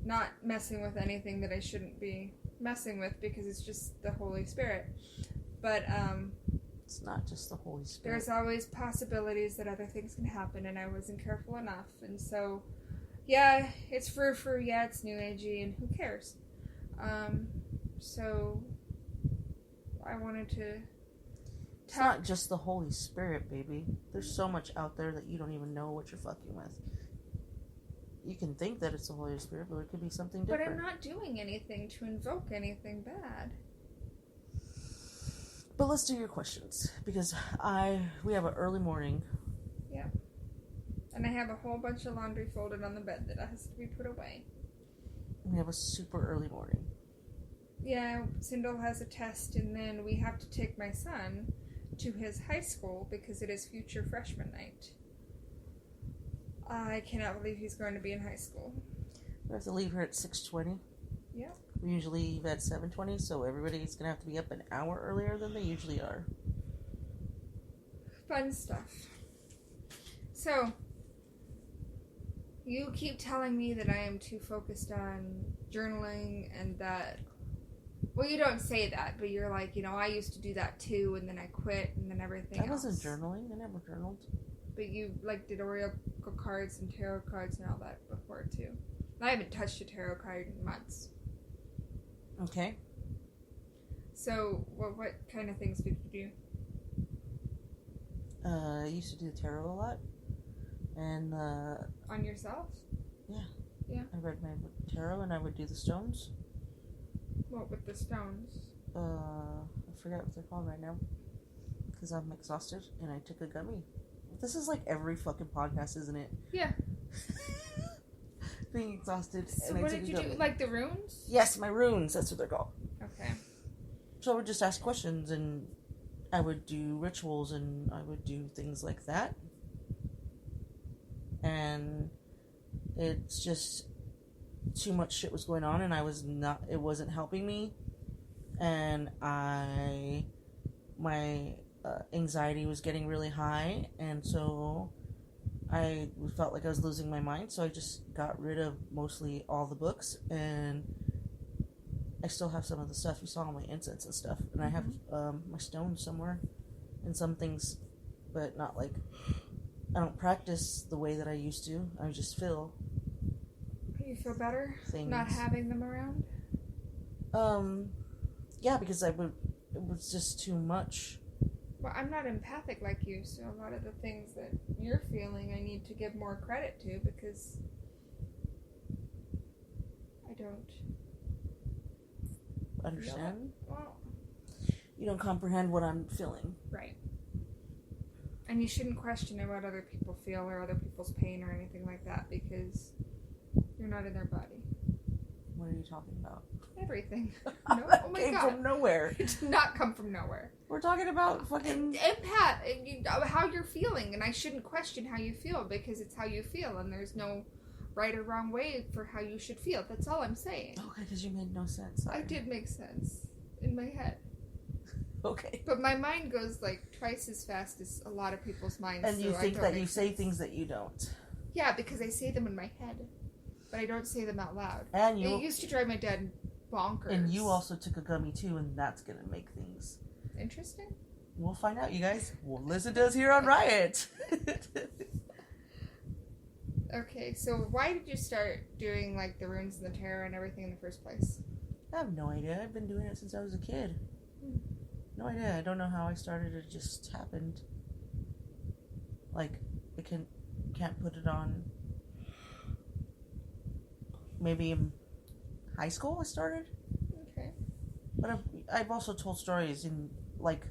not messing with anything that I shouldn't be messing with because it's just the Holy Spirit. But it's not just the Holy Spirit. There's always possibilities that other things can happen, and I wasn't careful enough. And so, yeah, it's frou-frou, yeah, it's new agey, and who cares? So I wanted to It's not just the Holy Spirit, baby. There's so much out there that you don't even know what you're fucking with. You can think that it's the Holy Spirit, but it could be something different. But I'm not doing anything to invoke anything bad. But let's do your questions, because we have an early morning. Yeah. And I have a whole bunch of laundry folded on the bed that has to be put away. We have a super early morning. Yeah, Sindel has a test, and then we have to take my son to his high school because it is future freshman night. I cannot believe he's going to be in high school. We have to leave here at 6:20. Yeah. We usually leave at 7:20, so everybody's going to have to be up an hour earlier than they usually are. Fun stuff. So, you keep telling me that I am too focused on journaling and that... Well, you don't say that, but you're like, I used to do that too, and then I quit, and then everything else. I wasn't journaling. I never journaled. But you, did oracle cards and tarot cards and all that before, too. I haven't touched a tarot card in months. Okay. So, what kind of things did you do? I used to do tarot a lot. And, On yourself? Yeah. Yeah. I read my tarot, and I would do the stones. What with the stones? I forget what they're called right now. Because I'm exhausted, and I took a gummy. This is like every fucking podcast, isn't it? Yeah. Being exhausted, So and I what took did a you gummy. do? Like the runes? Yes, my runes. That's what they're called. Okay. So I would just ask questions, and I would do rituals, and I would do things like that. And it's just too much shit was going on, and it wasn't helping me. And my anxiety was getting really high, and so I felt like I was losing my mind, so I just got rid of mostly all the books, and I still have some of the stuff. You saw all my incense and stuff, and I have my stones somewhere, and some things, but not like, I don't practice the way that I used to. I just feel. You feel better things. Not having them around? Yeah, because it was just too much. Well, I'm not empathic like you, so a lot of the things that you're feeling I need to give more credit to because I don't understand. Well, you don't comprehend what I'm feeling. Right. And you shouldn't question what other people feel or other people's pain or anything like that because you're not in their body. What are you talking about? Everything. No? Oh my came God. from nowhere. It did not come from nowhere. We're talking about fucking empath, how you're feeling, and I shouldn't question how you feel because it's how you feel, and there's no right or wrong way for how you should feel. That's all I'm saying. Okay, because you made no sense. Sorry. I did make sense in my head. Okay. But my mind goes like twice as fast as a lot of people's minds. And you think that you say things that you don't. Yeah, because I say them in my head, but I don't say them out loud. And it used to drive my dad bonkers. And you also took a gummy too, and that's gonna make things interesting. We'll find out, you guys. Well, listen to us here on Riot. Okay, so why did you start doing like the runes and the tarot and everything in the first place? I have no idea. I've been doing it since I was a kid. No idea. I don't know how I started. It just happened. Like, I can't put it on. Maybe in high school I started. Okay. But I've also told stories in like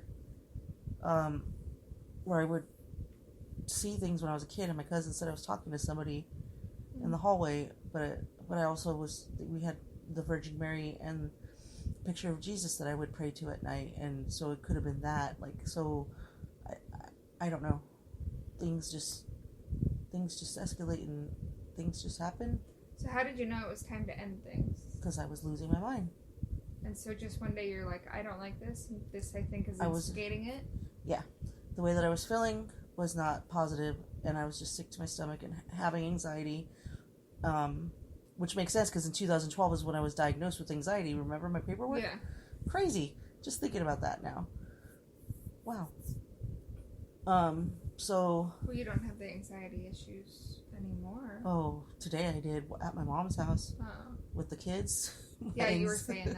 where I would see things when I was a kid, and my cousin said I was talking to somebody in the hallway, but I also we had the Virgin Mary and the picture of Jesus that I would pray to at night, and so it could have been that. Like, so I don't know. Things just escalate and things just happen. So how did you know it was time to end things? Because I was losing my mind. And so just one day you're like, I don't like this, and this I think is instigating it? Yeah. The way that I was feeling was not positive, and I was just sick to my stomach and having anxiety. which makes sense because in 2012 is when I was diagnosed with anxiety. Remember my paperwork? Yeah. Crazy. Just thinking about that now. Wow. So. Well, you don't have the anxiety issues anymore. Oh, today I did at my mom's house with the kids. Yeah, you were saying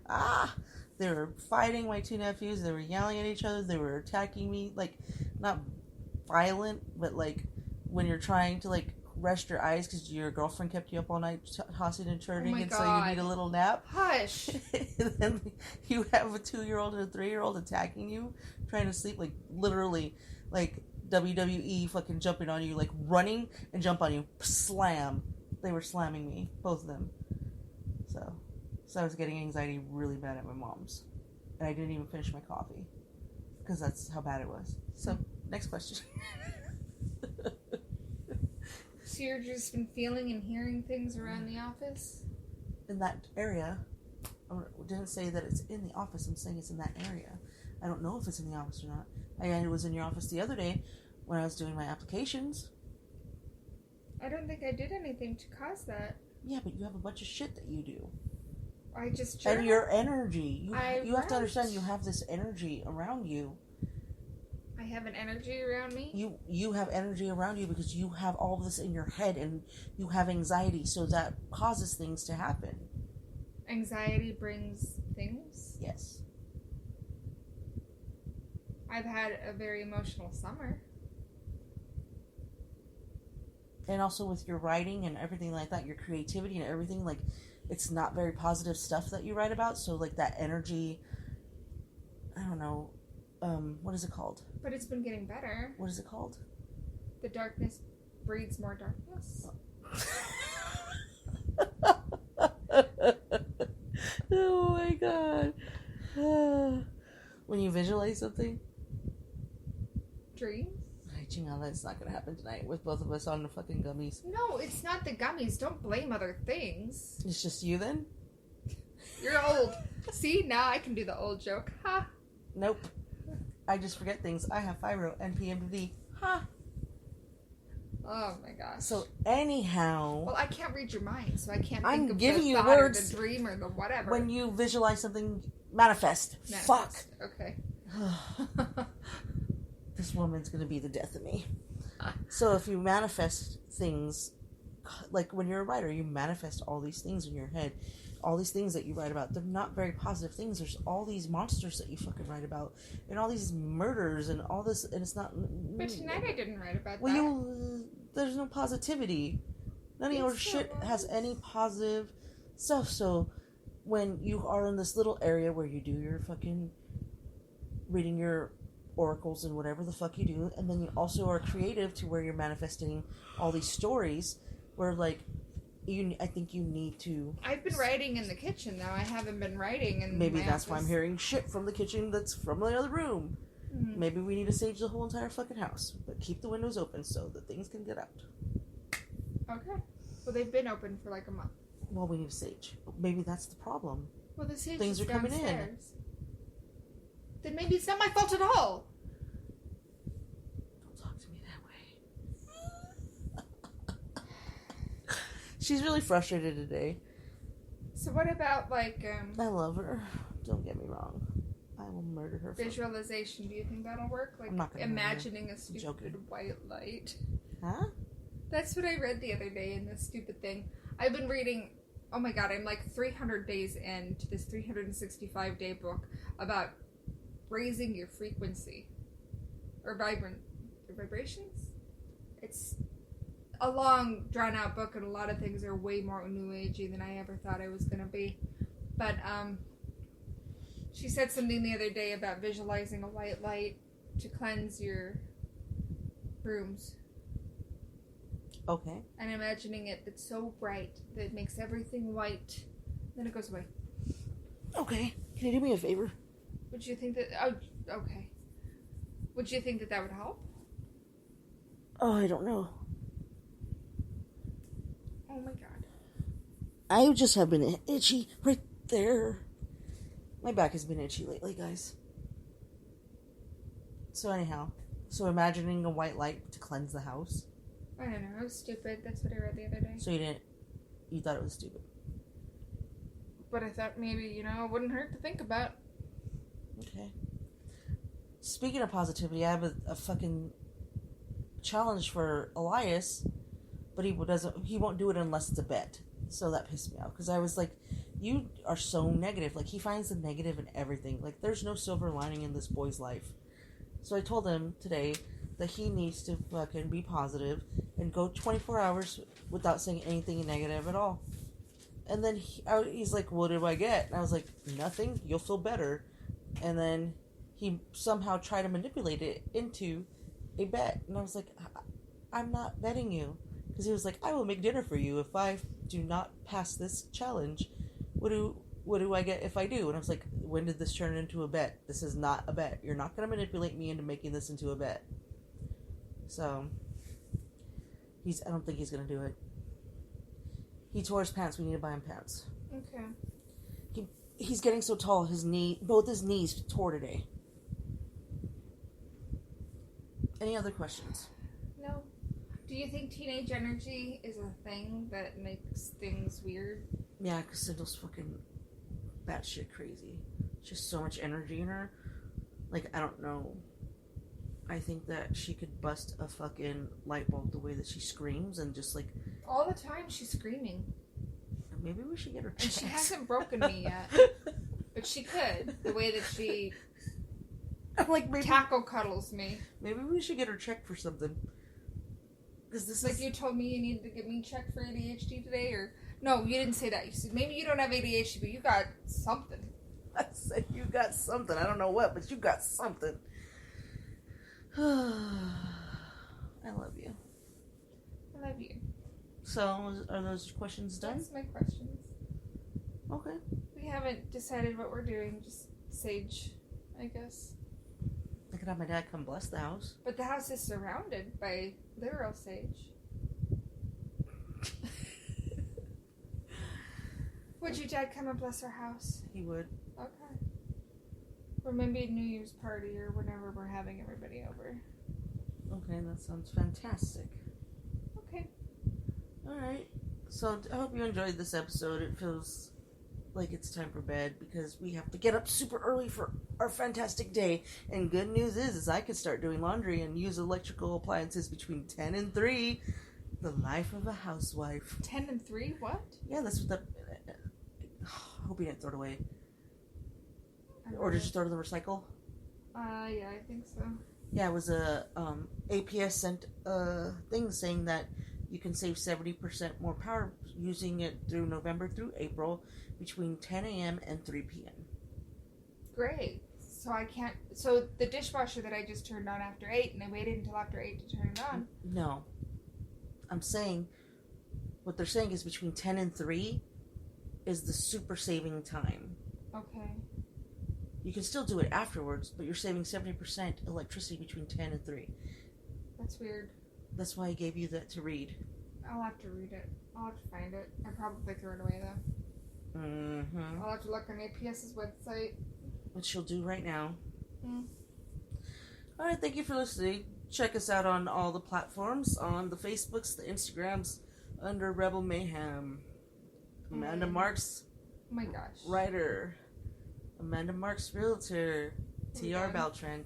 that. They were fighting, my two nephews. They were yelling at each other. They were attacking me. Like, not violent, but like when you're trying to like rest your eyes because your girlfriend kept you up all night tossing and turning, and so you need a little nap. Hush. And then you have a 2-year-old and a 3-year-old attacking you, trying to sleep, like literally, like WWE fucking jumping on you, like running and jump on you, slam. They were slamming me, both of them. So I was getting anxiety really bad at my mom's, and I didn't even finish my coffee because that's how bad it was. So next question. So you've just been feeling and hearing things around the office? In that area. I didn't say that it's in the office. I'm saying it's in that area. I don't know if it's in the office or not. I was in your office the other day when I was doing my applications. I don't think I did anything to cause that. Yeah, but you have a bunch of shit that you do. I just And your energy. You have to wrote. understand you have this energy around you. I have an energy around me? You have energy around you because you have all this in your head and you have anxiety, so that causes things to happen. Anxiety brings things? Yes. I've had a very emotional summer. And also with your writing and everything like that, your creativity and everything, like, it's not very positive stuff that you write about, so like that energy, I don't know, what is it called? But it's been getting better. What is it called? The darkness breeds more darkness. Oh my god. When you visualize something? Dreams? Now that's not gonna happen tonight with both of us on the fucking gummies. No, it's not the gummies. Don't blame other things. It's just you then? You're old. See, now I can do the old joke. Ha! Nope. I just forget things. I have fibro and PMDD. Ha! Oh my gosh. So anyhow... Well, I can't read your mind, so I can't I'm think of giving the you thought words or the dream or the whatever. When you visualize something, manifest. Fuck! Okay. This woman's gonna be the death of me. So if you manifest things, like when you're a writer, you manifest all these things in your head, all these things that you write about. They're not very positive things. There's all these monsters that you fucking write about, and all these murders and all this, and it's not. But tonight I didn't write about well, that. There's no positivity. None of your shit has any positive stuff. So when you are in this little area where you do your fucking reading your oracles and whatever the fuck you do, and then you also are creative to where you're manifesting all these stories where like I think you need to. I've been writing in the kitchen though. I haven't been writing in maybe my that's office. why I'm hearing shit from the kitchen that's from the other room. Mm-hmm. Maybe we need to sage the whole entire fucking house, but keep the windows open so that things can get out. Okay. Well, they've been open for like a month. Well, we need to sage. Maybe that's the problem. Well, the sage things is are coming downstairs. in. Then maybe it's not my fault at all. Don't talk to me that way. She's really frustrated today. So what about like I love her. Don't get me wrong. I will murder her. Visualization. Do you think that'll work? Like I'm not gonna imagining a stupid white light. Huh? That's what I read the other day in this stupid thing. I've been reading. Oh my god, I'm like 300 days into this 365-day book about raising your frequency or vibrations. It's a long, drawn-out book, and a lot of things are way more new agey than I ever thought I was gonna be. But she said something the other day about visualizing a white light to cleanse your rooms. Okay. And imagining it that's so bright that it makes everything white. Then it goes away. Okay. Can you do me a favor? Would you think that... Oh, okay. Would you think that that would help? Oh, I don't know. Oh my god. I just have been itchy right there. My back has been itchy lately, guys. So anyhow. So imagining a white light to cleanse the house. I don't know. It was stupid. That's what I read the other day. So you you thought it was stupid. But I thought maybe, it wouldn't hurt to think about. Okay. Speaking of positivity, I have a fucking challenge for Elias, but he won't do it unless it's a bet. So that pissed me off, because I was like, you are so negative. Like, he finds the negative in everything. Like, there's no silver lining in this boy's life. So I told him today that he needs to fucking be positive and go 24 hours without saying anything negative at all. And then he's like, what do I get? And I was like, nothing, you'll feel better. And then he somehow tried to manipulate it into a bet. And I was like, I'm not betting you. Because he was like, I will make dinner for you if I do not pass this challenge. What do I get if I do? And I was like, when did this turn into a bet? This is not a bet. You're not going to manipulate me into making this into a bet. So, I don't think he's going to do it. He tore his pants. We need to buy him pants. Okay. He's getting so tall, both his knees tore today. Any other questions? No. Do you think teenage energy is a thing that makes things weird? Yeah, because Cinder's fucking batshit crazy. Just so much energy in her. Like, I don't know. I think that she could bust a fucking light bulb the way that she screams and just like... All the time she's screaming. Maybe we should get her checked. And she hasn't broken me yet. But she could. The way that she like maybe, tackle cuddles me. Maybe we should get her checked for something. Because this is... you told me you needed to get me checked for ADHD today, or... No, you didn't say that. You said, maybe you don't have ADHD, but you got something. I said you got something. I don't know what, but you got something. I love you. I love you. So, are those questions done? That's my questions. Okay. We haven't decided what we're doing. Just sage, I guess. I could have my dad come bless the house. But the house is surrounded by literal sage. Would your dad come and bless our house? He would. Okay. Or maybe a New Year's party or whenever we're having everybody over. Okay, that sounds fantastic. Okay. Alright. So, I hope you enjoyed this episode. It feels like it's time for bed because we have to get up super early for our fantastic day. And good news is I could start doing laundry and use electrical appliances between 10 and 3. The life of a housewife. 10 and 3? What? Yeah, that's what I hope you didn't throw it away. Or did you throw it in the recycle? Yeah, I think so. Yeah, it was APS sent a thing saying that you can save 70% more power using it through November through April between 10 a.m. and 3 p.m. Great. So the dishwasher that I just turned on after 8, and I waited until after 8 to turn it on. No. I'm saying, what they're saying is between 10 and 3 is the super saving time. Okay. You can still do it afterwards, but you're saving 70% electricity between 10 and 3. That's weird. That's why I gave you that to read. I'll have to read it. I'll have to find it. I probably threw it away, though. Mm-hmm. I'll have to look on APS's website. Which she'll do right now. Mm. Alright, thank you for listening. Check us out on all the platforms, on the Facebooks, the Instagrams, under Rebel Mayhem. Amanda Marks. Oh my gosh. Writer. Amanda Marks Realtor. Yeah. TR Beltran.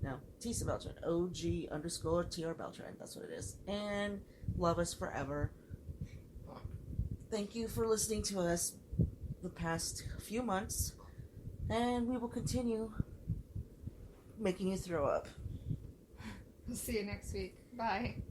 No, Tisa Beltran. OG_TR Beltran. That's what it is. And love us forever. Thank you for listening to us the past few months. And we will continue making you throw up. We'll see you next week. Bye.